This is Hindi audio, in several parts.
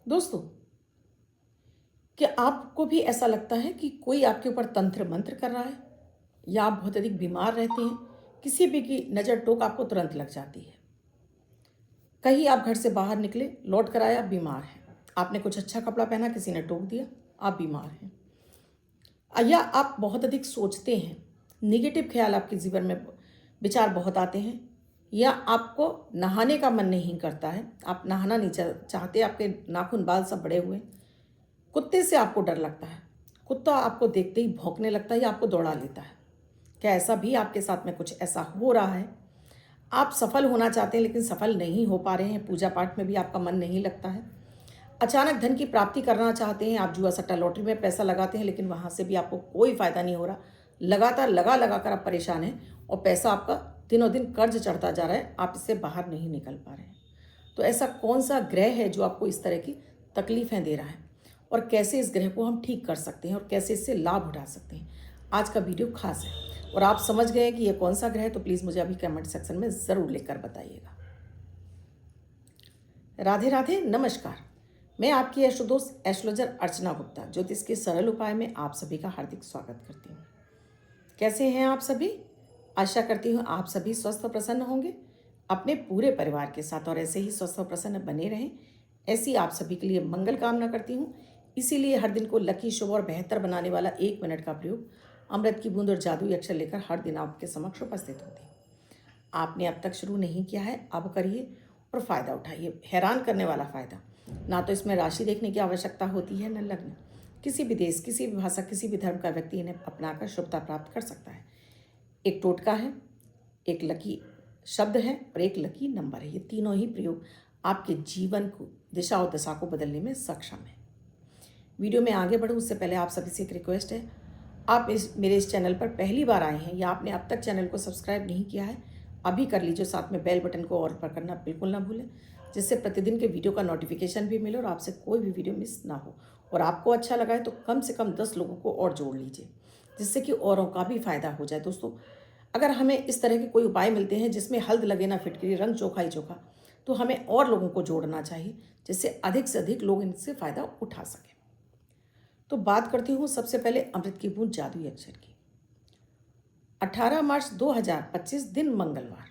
दोस्तों, क्या आपको भी ऐसा लगता है कि कोई आपके ऊपर तंत्र मंत्र कर रहा है या आप बहुत अधिक बीमार रहते हैं? किसी भी की नज़र टोक आपको तुरंत लग जाती है। कहीं आप घर से बाहर निकले, लौट कर आए, आप बीमार हैं। आपने कुछ अच्छा कपड़ा पहना, किसी ने टोक दिया, आप बीमार हैं। या आप बहुत अधिक सोचते हैं, निगेटिव ख्याल आपके जीवन में विचार बहुत आते हैं, या आपको नहाने का मन नहीं करता है, आप नहाना नहीं चाहते, आपके नाखून बाल सब बड़े हुए। कुत्ते से आपको डर लगता है, कुत्ता आपको देखते ही भौंकने लगता है या आपको दौड़ा लेता है। क्या ऐसा भी आपके साथ में कुछ ऐसा हो रहा है? आप सफल होना चाहते हैं लेकिन सफल नहीं हो पा रहे हैं, पूजा पाठ में भी आपका मन नहीं लगता है। अचानक धन की प्राप्ति करना चाहते हैं, आप जुआ सट्टा लॉटरी में पैसा लगाते हैं लेकिन वहाँ से भी आपको कोई फ़ायदा नहीं हो रहा। लगातार लगा कर आप परेशान हैं और पैसा आपका दिनों दिन कर्ज चढ़ता जा रहा है, आप इससे बाहर नहीं निकल पा रहे हैं। तो ऐसा कौन सा ग्रह है जो आपको इस तरह की तकलीफ़ें दे रहा है और कैसे इस ग्रह को हम ठीक कर सकते हैं और कैसे इससे लाभ उठा सकते हैं? आज का वीडियो खास है और आप समझ गए कि ये कौन सा ग्रह है तो प्लीज़ मुझे अभी कमेंट सेक्शन में ज़रूर लिखकर बताइएगा। राधे राधे, नमस्कार। मैं आपकी एस्ट्रोदोस्त एस्ट्रोलॉजर अर्चना गुप्ता ज्योतिष के सरल उपाय में आप सभी का हार्दिक स्वागत करती हूँ। कैसे हैं आप सभी? आशा करती हूँ आप सभी स्वस्थ और प्रसन्न होंगे अपने पूरे परिवार के साथ और ऐसे ही स्वस्थ और प्रसन्न बने रहें, ऐसी आप सभी के लिए मंगल कामना करती हूँ। इसीलिए हर दिन को लकी, शुभ और बेहतर बनाने वाला 1 मिनट का प्रयोग अमृत की बूंद और जादुई अक्षर लेकर हर दिन आपके समक्ष उपस्थित होती हूँ। आपने अब तक शुरू नहीं किया है, अब करिए और फ़ायदा उठाइए, हैरान करने वाला फ़ायदा। ना तो इसमें राशि देखने की आवश्यकता होती है, न लग्न। किसी भी देश, किसी भी भाषा, किसी भी धर्म का व्यक्ति इन्हें अपनाकर शुभता प्राप्त कर सकता है। एक टोटका है, एक लकी शब्द है और एक लकी नंबर है। ये तीनों ही प्रयोग आपके जीवन को, दिशा और दशा को बदलने में सक्षम है। वीडियो में आगे बढ़ूँ उससे पहले आप सभी से एक रिक्वेस्ट है, आप मेरे इस चैनल पर पहली बार आए हैं या आपने अब तक चैनल को सब्सक्राइब नहीं किया है, अभी कर लीजिए। साथ में बेल बटन को और पर करना बिल्कुल ना भूलें, जिससे प्रतिदिन के वीडियो का नोटिफिकेशन भी मिले और आपसे कोई भी वीडियो मिस ना हो। और आपको अच्छा लगा है तो कम से कम 10 लोगों को और जोड़ लीजिए, जिससे कि औरों का भी फ़ायदा हो जाए। दोस्तों, अगर हमें इस तरह के कोई उपाय मिलते हैं जिसमें हल्द लगे ना फिटकरी, रंग चोखा ही चोखा, तो हमें और लोगों को जोड़ना चाहिए, जिससे अधिक से अधिक लोग इनसे फ़ायदा उठा सकें। तो बात करती हूँ सबसे पहले अमृत की बूंद जादुई अक्षर की। 18 मार्च 2025 दिन मंगलवार।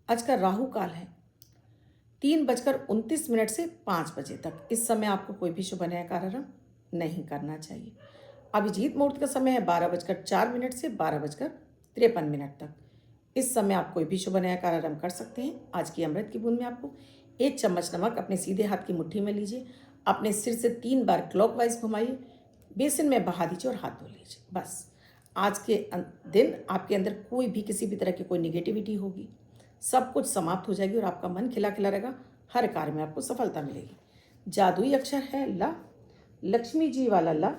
आज का राहु काल है 3:29 से 5 बजे तक। इस समय आपको कोई भी शुभ नया कार्यक्रम नहीं करना चाहिए। अभिजीत मुहूर्त का समय है 12:04 से 12:53 तक। इस समय आप कोई भी शुभ नया कार्यक्रम कर सकते हैं। आज की अमृत की बूंद में आपको 1 चम्मच नमक अपने सीधे हाथ की मुट्ठी में लीजिए, अपने सिर से 3 बार क्लॉकवाइज घुमाइए, बेसिन में बहा दीजिए और हाथ धो लीजिए। बस आज के दिन आपके अंदर कोई भी किसी भी तरह की कोई निगेटिविटी होगी, सब कुछ समाप्त हो जाएगी और आपका मन खिला खिला रहेगा। हर कार्य में आपको सफलता मिलेगी। जादुई अक्षर है ला, लक्ष्मी जी वाला ला।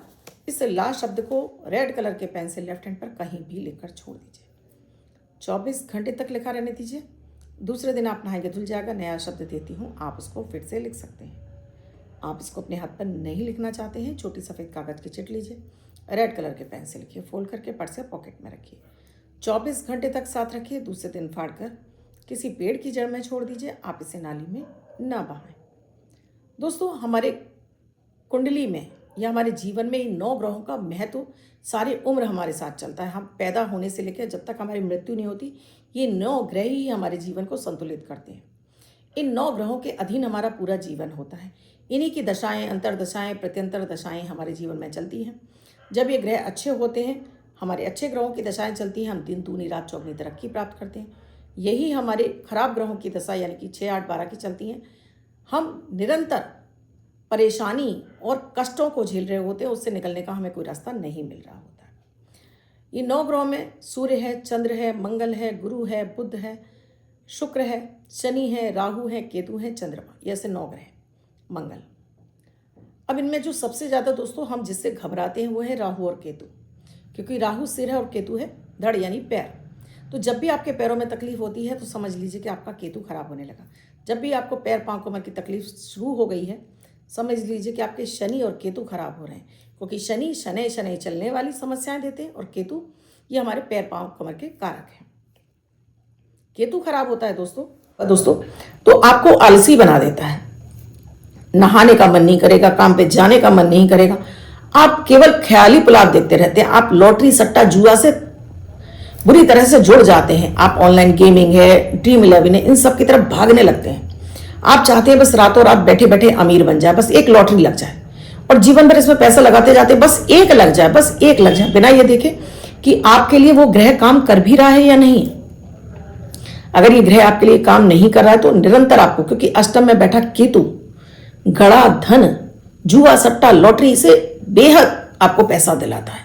इस ला शब्द को रेड कलर के पेन से लेफ्ट हैंड पर कहीं भी लिखकर छोड़ दीजिए। 24 घंटे तक लिखा रहने दीजिए। दूसरे दिन आप नहाएंगे धुल जाएगा। नया शब्द देती हूँ, आप उसको फिर से लिख सकते हैं। आप इसको अपने हाथ पर नहीं लिखना चाहते हैं, छोटी सफ़ेद कागज़ की चिट लीजिए, रेड कलर के पेन से लिखिए, फोल्ड करके पर्स से पॉकेट में रखिए। 24 घंटे तक साथ रखिए। दूसरे दिन फाड़ कर किसी पेड़ की जड़ में छोड़ दीजिए। आप इसे नाली में ना बहाएं। दोस्तों, हमारे कुंडली में या हमारे जीवन में इन 9 ग्रहों का महत्व सारी उम्र हमारे साथ चलता है। हम पैदा होने से लेकर जब तक हमारी मृत्यु नहीं होती, ये 9 ग्रह ही हमारे जीवन को संतुलित करते हैं। इन 9 ग्रहों के अधीन हमारा पूरा जीवन होता है। इन्हीं की दशाएं, अंतरदशाएं, प्रत्यंतर दशाएं हमारे जीवन में चलती हैं। जब ये ग्रह अच्छे होते हैं, हमारे अच्छे ग्रहों की दशाएं चलती हैं, हम दिन दूनी रात चौगुनी तरक्की प्राप्त करते हैं। यही हमारे खराब ग्रहों की दशा यानी कि 6, 8, 12 की चलती हैं, हम निरंतर परेशानी और कष्टों को झेल रहे होते हैं, उससे निकलने का हमें कोई रास्ता नहीं मिल रहा होता है। ये 9 ग्रहों में सूर्य है, चंद्र है, मंगल है, गुरु है, बुध है, शुक्र है, शनि है, राहु है, केतु है, चंद्रमा, ये ऐसे 9 ग्रह हैं। मंगल। अब इनमें जो सबसे ज़्यादा दोस्तों हम जिससे घबराते हैं वो है राहु और केतु, क्योंकि राहु सिर है और केतु है धड़ यानी पैर। तो जब भी आपके पैरों में तकलीफ होती है तो समझ लीजिए कि आपका केतु खराब होने लगा। जब भी आपको पैर, पाँव, कमर की तकलीफ शुरू हो गई है, समझ लीजिए कि आपके शनि और केतु खराब हो रहे हैं, क्योंकि शनि शनै शनै चलने वाली समस्याएं देते हैं और केतु ये हमारे पैर, पाँव, कमर के कारक हैं। केतु खराब होता है दोस्तों तो आपको आलसी बना देता है, नहाने का मन नहीं करेगा, काम पे जाने का मन नहीं करेगा, आप केवल ख्याली पुलाव देखते रहते हैं। आप लॉटरी, सट्टा, जुआ से बुरी तरह से जुड़ जाते हैं। आप ऑनलाइन गेमिंग है, ड्रीम 11 है, इन सब की तरफ भागने लगते हैं। आप चाहते हैं बस रातों रात बैठे बैठे अमीर बन जाए, बस एक लॉटरी लग जाए और जीवन भर इसमें पैसा लगाते जाते, बस एक लग जाए, बस एक लग जाए, बिना ये देखे कि आपके लिए वो ग्रह काम कर भी रहा है या नहीं। अगर ये ग्रह आपके लिए काम नहीं कर रहा है तो निरंतर आपको, क्योंकि अष्टम में बैठा केतु गड़ा धन, जुआ, सट्टा, लॉटरी से बेहद आपको पैसा दिलाता है,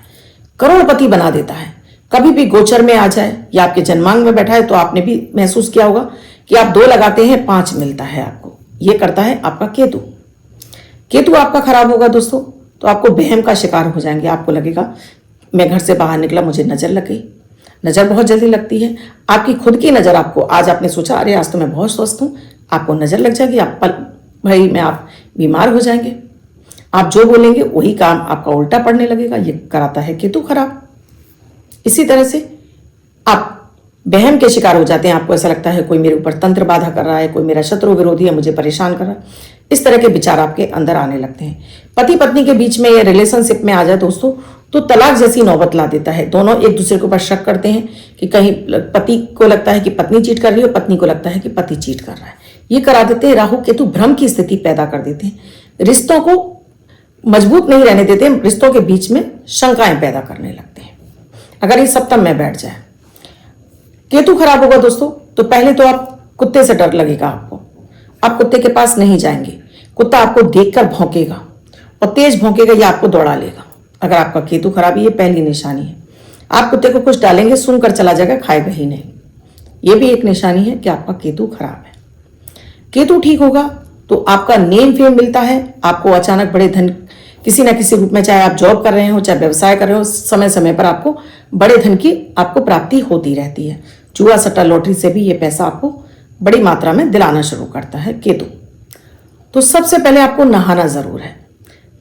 करोड़पति बना देता है। कभी भी गोचर में आ जाए या आपके जन्मांग में बैठा है तो आपने भी महसूस किया होगा कि आप 2 लगाते हैं 5 मिलता है आपको। ये करता है आपका केतु। केतु आपका खराब होगा दोस्तों तो आपको वहम का शिकार हो जाएंगे। आपको लगेगा मैं घर से बाहर निकला, मुझे नजर लग गई। नजर बहुत जल्दी लगती है। आपकी खुद की नजर आपको, आज आपने सोचा अरे आज तो मैं बहुत स्वस्थ हूं, आपको नजर लग जाएगी, आप पल भाई में आप बीमार हो जाएंगे। आप जो बोलेंगे वही काम आपका उल्टा पड़ने लगेगा। ये कराता है केतु खराब। इसी तरह से आप वहम के शिकार हो जाते हैं। आपको ऐसा लगता है कोई मेरे ऊपर तंत्र बाधा कर रहा है, कोई मेरा शत्रु विरोधी है, मुझे परेशान कर रहा है। इस तरह के विचार आपके अंदर आने लगते हैं। पति पत्नी के बीच में या रिलेशनशिप में आ जाए दोस्तों तो तलाक जैसी नौबत ला देता है। दोनों एक दूसरे के ऊपर शक करते हैं कि कहीं पति को लगता है कि पत्नी चीट कर रही है, पत्नी को लगता है कि पति चीट कर रहा है। ये करा देते हैं। राहु केतु भ्रम की स्थिति पैदा कर देते हैं, रिश्तों को मजबूत नहीं रहने देते, रिश्तों के बीच में शंकाएं पैदा करने लगते हैं। अगर ये सप्तम में बैठ जाए, केतु खराब होगा दोस्तों तो पहले तो आप कुत्ते से डर लगेगा आपको, आप कुत्ते के पास नहीं जाएंगे। कुत्ता आपको देखकर भौंकेगा और तेज भौंकेगा या आपको दौड़ा लेगा। अगर आपका केतु खराब है, ये पहली निशानी है। आप कुत्ते को कुछ डालेंगे, सुनकर चला जाएगा, खाएगा ही नहीं। ये भी एक निशानी है कि आपका केतु खराब है। केतु ठीक होगा तो आपका नेम फेम मिलता है, आपको अचानक बड़े धन किसी ना किसी रूप में, चाहे आप जॉब कर रहे हो, चाहे व्यवसाय कर रहे हो, समय समय पर आपको बड़े धन की आपको प्राप्ति होती रहती है। जुआ, सट्टा, लॉटरी से भी ये पैसा आपको बड़ी मात्रा में दिलाना शुरू करता है केतु। तो सबसे पहले आपको नहाना जरूर है।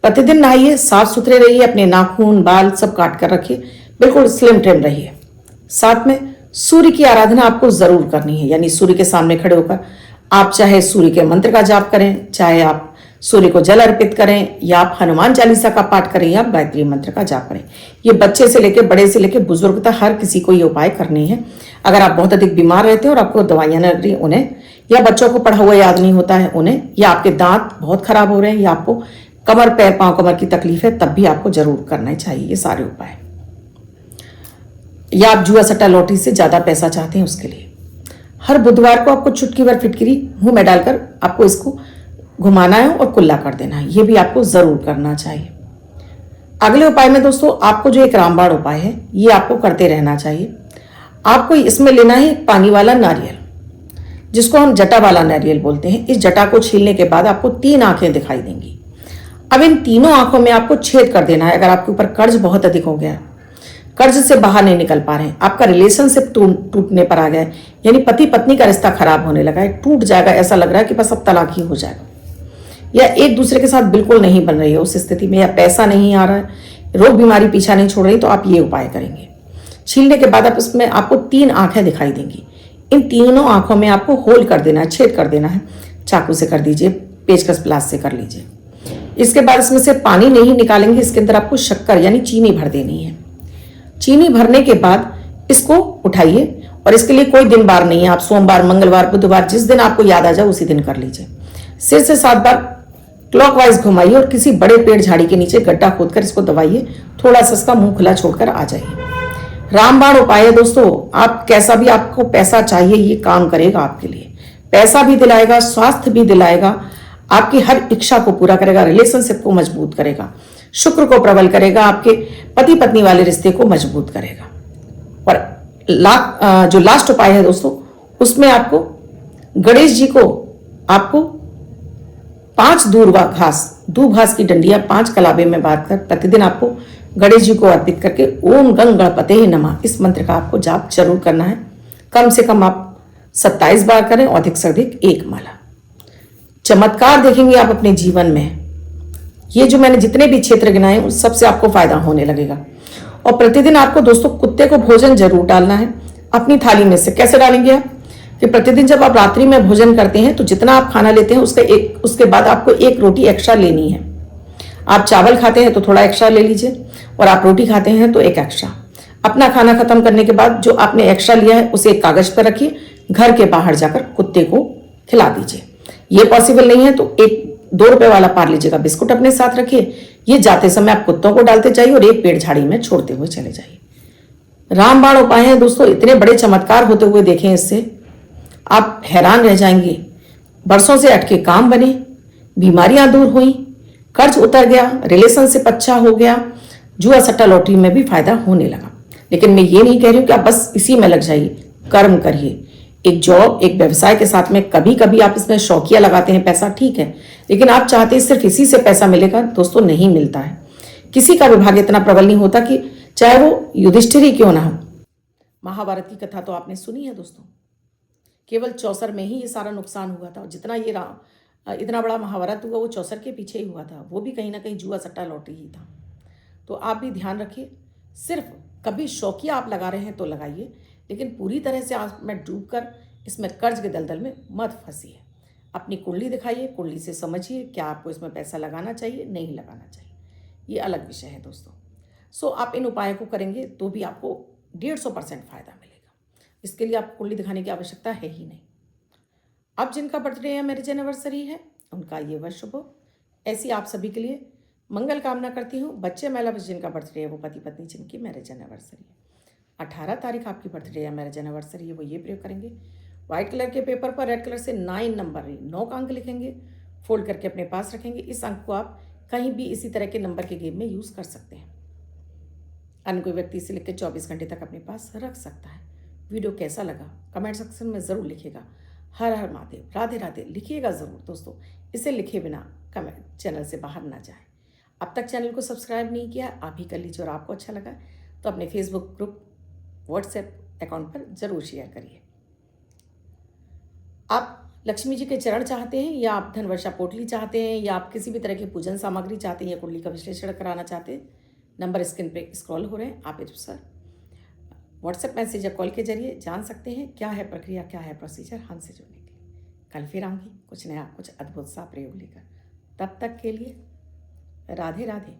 प्रतिदिन नहाइए, साफ सुथरे रहिए, अपने नाखून बाल सब काट कर रखिए, बिल्कुल स्लिम ट्रिम रहिए। साथ में सूर्य की आराधना आपको जरूर करनी है, यानी सूर्य के सामने खड़े होकर आप चाहे सूर्य के मंत्र का जाप करें, चाहे आप सूर्य को जल अर्पित करें, या आप हनुमान चालीसा का पाठ करें, या आप गायत्री मंत्र का जाप करें। ये बच्चे से लेकर बड़े से लेकर बुजुर्ग तक हर किसी को ये उपाय करने हैं। अगर आप बहुत अधिक बीमार रहते हैं और आपको दवाइयां लग रही उन्हें, या बच्चों को पढ़ा हुआ याद नहीं होता है उन्हें, या आपके दांत बहुत खराब हो रहे हैं, या आपको कमर पैर पांव कमर की तकलीफ है, तब भी आपको जरूर करना चाहिए ये सारे उपाय। या आप जुआ, सट्टा, लॉटरी से ज्यादा पैसा चाहते हैं, उसके लिए हर बुधवार को आपको चुटकी भर फिटकरी मुंह में डालकर आपको इसको घुमाना है और कुल्ला कर देना है। ये भी आपको जरूर करना चाहिए। अगले उपाय में दोस्तों आपको जो एक रामबाण उपाय है, ये आपको करते रहना चाहिए। आपको इसमें लेना है एक पानी वाला नारियल, जिसको हम जटा वाला नारियल बोलते हैं। इस जटा को छीलने के बाद आपको 3 आंखें दिखाई देंगी। अब इन तीनों आंखों में आपको छेद कर देना है। अगर आपके ऊपर कर्ज बहुत अधिक हो गया, कर्ज से बाहर नहीं निकल पा रहे हैं, आपका रिलेशनशिप टूटने पर आ गया है, यानी पति पत्नी का रिश्ता खराब होने लगा है, टूट जाएगा, ऐसा लग रहा है कि बस अब तलाक ही हो जाएगा, या एक दूसरे के साथ बिल्कुल नहीं बन रही है उस स्थिति में, या पैसा नहीं आ रहा है, रोग बीमारी पीछा नहीं छोड़ रही, तो आप ये उपाय करेंगे। छीलने के बाद आप इसमें आपको 3 आंखें दिखाई देंगी। इन तीनों आंखों में आपको होल कर देना है, छेद कर देना है। चाकू से कर दीजिए, पेचकस प्लास से कर लीजिए। इसके बाद इसमें से पानी नहीं निकालेंगे, इसके अंदर आपको शक्कर यानी चीनी भर देनी है। चीनी भरने के बाद इसको उठाइए, और इसके लिए कोई दिन बार नहीं है, आप सोमवार, मंगलवार, बुधवार, जिस दिन आपको याद आ जाए उसी दिन कर लीजिए। सिर से 7 बार क्लॉकवाइज घुमाइए और किसी बड़े पेड़ झाड़ी के नीचे गड्ढा खोदकर इसको दबाइए। थोड़ा सा इसका मुंह खुला छोड़कर आ जाइए। रामबाण उपाय है दोस्तों। आप कैसा भी आपको पैसा चाहिए, ये काम करेगा आपके लिए। पैसा भी दिलाएगा, स्वास्थ्य भी दिलाएगा, आपकी हर इच्छा को पूरा करेगा, रिलेशनशिप को मजबूत करेगा, शुक्र को प्रबल करेगा, आपके पति पत्नी वाले रिश्ते को मजबूत करेगा। और जो लास्ट उपाय है दोस्तों, उसमें आपको गणेश जी को आपको 5 दूब घास की डंडियां 5 कलाबे में बांध कर प्रतिदिन आपको गणेश जी को अर्पित करके ओम गंग गणपते नमः इस मंत्र का आपको जाप जरूर करना है। कम से कम आप 27 बार करें और अधिक से अधिक 1 माला। चमत्कार देखेंगे आप अपने जीवन में। ये जो मैंने जितने भी क्षेत्र गिनाए उन सबसे आपको फायदा होने लगेगा। और प्रतिदिन आपको दोस्तों कुत्ते को भोजन जरूर डालना है अपनी थाली में से। कैसे डालेंगे आप? कि प्रतिदिन जब आप रात्रि में भोजन करते हैं तो जितना आप खाना लेते हैं उसके बाद आपको एक रोटी एक्स्ट्रा लेनी है। आप चावल खाते हैं तो थोड़ा एक्स्ट्रा ले लीजिए, और आप रोटी खाते हैं तो एक एक्स्ट्रा। अपना खाना खत्म करने के बाद जो आपने एक्स्ट्रा लिया है उसे एक कागज पर रखिए, घर के बाहर जाकर कुत्ते को खिला दीजिए। ये पॉसिबल नहीं है तो एक 2 रुपए वाला पार्ले जी का बिस्कुट अपने साथ रखिए। ये जाते समय आप कुत्तों को डालते जाइए और एक पेड़ झाड़ी में छोड़ते हुए चले जाइए। रामबाण उपाय हैं दोस्तों, इतने बड़े चमत्कार होते हुए देखें, इससे आप हैरान रह जाएंगे। बरसों से अटके काम बने, बीमारियां दूर हुई, कर्ज उतर गया, रिलेशनशिप अच्छा हो गया, जुआ सट्टा लॉटरी में भी फायदा होने लगा। लेकिन मैं ये नहीं कह रही हूं कि आप बस इसी में लग जाइए, कर्म करिए। एक जॉब, एक व्यवसाय के साथ में कभी कभी आप इसमें शौकिया लगाते हैं पैसा, ठीक है, लेकिन आप चाहते हैं सिर्फ इसी से पैसा मिलेगा, दोस्तों नहीं मिलता है। किसी का भी भाग्य इतना प्रबल नहीं होता कि चाहे वो युधिष्ठिर ही क्यों ना हो। महाभारत की कथा तो आपने सुनी है दोस्तों, केवल चौसर में ही ये सारा नुकसान हुआ था। जितना ये इतना बड़ा महाभारत हुआ वो चौसर के पीछे ही हुआ था, वो भी कहीं ना कहीं जुआ सट्टा लॉटरी ही था। तो आप भी ध्यान रखिए, सिर्फ कभी शौकिया आप लगा रहे हैं तो लगाइए, लेकिन पूरी तरह से आप में डूब कर इसमें कर्ज के दलदल में मत फंसिए। अपनी कुंडली दिखाइए, कुंडली से समझिए क्या आपको इसमें पैसा लगाना चाहिए, नहीं लगाना चाहिए, ये अलग विषय है दोस्तों। सो आप इन उपायों को करेंगे तो भी आपको 150% फायदा मिलेगा। इसके लिए आपको कुंडली दिखाने की आवश्यकता है ही नहीं। अब जिनका बर्थडे या मैरिज एनिवर्सरी है उनका ये वर्ष शुभ हो, ऐसी आप सभी के लिए मंगल कामना करती हूँ। बच्चे महिला जिनका बर्थडे है वो पति पत्नी जिनकी मैरिज एनिवर्सरी है, 18 तारीख आपकी बर्थडे या मैरिज एनिवर्सरी है, वो ये प्रयोग करेंगे। व्हाइट कलर के पेपर पर रेड कलर से 9 नंबर 9 का अंक लिखेंगे, फोल्ड करके अपने पास रखेंगे। इस अंक को आप कहीं भी इसी तरह के नंबर के गेम में यूज़ कर सकते हैं। अन्य कोई व्यक्ति इसे लिख के 24 घंटे तक अपने पास रख सकता है। वीडियो कैसा लगा कमेंट सेक्शन में ज़रूर लिखिएगा। हर हर महादेव, राधे राधे लिखिएगा ज़रूर दोस्तों, इसे लिखे बिना कमेंट चैनल से बाहर ना जाए। अब तक चैनल को सब्सक्राइब नहीं किया, आप ही कर लीजिए, और आपको अच्छा लगा तो अपने फेसबुक ग्रुप, व्हाट्सएप अकाउंट पर ज़रूर शेयर करिए। आप लक्ष्मी जी के चरण चाहते हैं, या आप धनवर्षा पोटली चाहते हैं, या आप किसी भी तरह की पूजन सामग्री चाहते हैं, या कुंडली का विश्लेषण कराना चाहते हैं, नंबर स्क्रीन पे स्क्रॉल हो रहे हैं, आप इस पर व्हाट्सएप मैसेज या कॉल के जरिए जान सकते हैं क्या है प्रक्रिया, क्या है प्रोसीजर हमसे जुड़ने के लिए। कल फिर आऊँगी कुछ नया, कुछ अद्भुत सा प्रयोग लेकर। तब तक के लिए राधे राधे।